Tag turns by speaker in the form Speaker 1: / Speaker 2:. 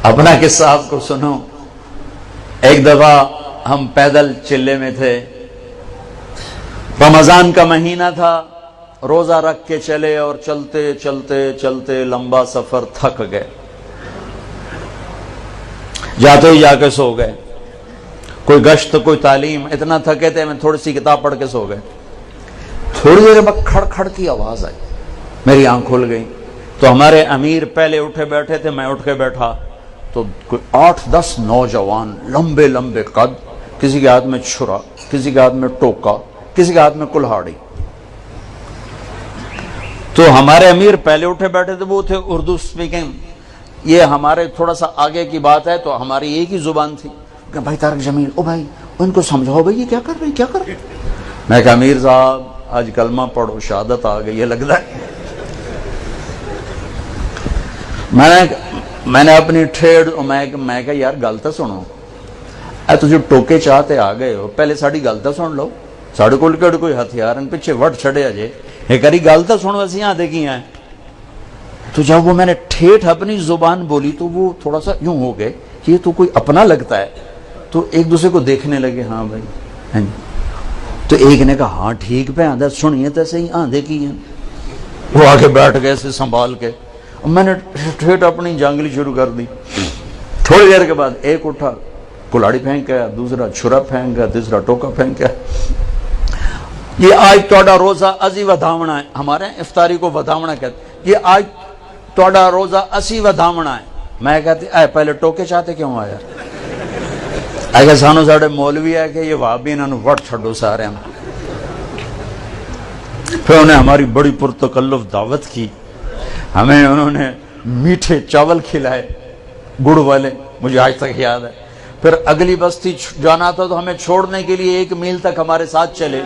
Speaker 1: اپنا قصہ آپ کو سنو. ایک دفعہ ہم پیدل چلے میں تھے، رمضان کا مہینہ تھا، روزہ رکھ کے چلے اور چلتے چلتے چلتے لمبا سفر تھک گئے، جاتے ہی جا کے سو گئے. کوئی گشت کوئی تعلیم، اتنا تھکے تھے میں تھوڑی سی کتاب پڑھ کے سو گئے. تھوڑی دیر بعد کھڑ کھڑ کی آواز آئی، میری آنکھ کھل گئی. تو ہمارے امیر پہلے اٹھے بیٹھے تھے، میں اٹھ کے بیٹھا تو کوئی 8-10 نوجوان لمبے لمبے قد، کسی کے ہاتھ میں چھرا، کسی کے ہاتھ میں ٹوکا، کسی کے ہاتھ میں کلہاڑی. تو ہمارے امیر پہلے اٹھے بیٹھے تھے، وہ تھے اردو سپیکنگ. یہ ہمارے تھوڑا سا آگے کی بات ہے تو ہماری ایک ہی زبان تھی. کہ بھائی طارق جمیل، او بھائی ان کو سمجھاؤ بھائی یہ کیا کر رہے ہیں، کیا کر رہے ہیں. میں کہا امیر صاحب آج کلمہ پڑھو، شہادت آ گئی ہے لگتا ہے. میں نے اپنی ٹھیڑ میں کہا یار گل تو سنو، اے تسی ٹوکے چاہتے آ گئے ہو، پہلے ساڑی گل تو سن لو. ساڑے کول کیڑے کوئی ہتھیار ہیں، پیچھے وٹ چھڑے جے، ایک اری گل تو سنو، اسی آدھے کی ہیں. تو جب وہ میں نے ٹھیٹھ اپنی زبان بولی تو وہ تھوڑا سا یوں ہو گئے کہ یہ تو کوئی اپنا لگتا ہے. تو ایک دوسرے کو دیکھنے لگے، ہاں بھائی. تو ایک نے کہا ہاں ٹھیک پہ آدھا سنیے تو صحیح آدھے کی ہیں. وہ آگے بیٹھ گئے سے سنبھال کے. میں نے ٹھیٹ اپنی جانگلی شروع کر دی. تھوڑی دیر کے بعد ایک اٹھا، کلاڑی پھینک گیا، دوسرا چھرا پھینک گیا، تیسرا ٹوکا پھینک گیا. یہ آج توڑا روزہ ازی ودھاونا ہے، ہمارے افطاری کو ودھاونا کہتے، یہ آج توڑا روزہ اسی ودھاونا ہے. میں کہتی اے پہلے ٹوکے چاہتے کیوں آیا؟ اگر سانو ساڑے مولوی ہے کہ یہ وہابی انہوں وٹ چھڑو سارے ہم. پھر انہیں ہماری بڑی پرتکلف دعوت کی، ہمیں انہوں نے میٹھے چاول کھلائے گڑ والے، مجھے آج تک یاد ہے. پھر اگلی بستی جانا تھا تو ہمیں چھوڑنے کے لیے 1 میل تک ہمارے ساتھ چلے.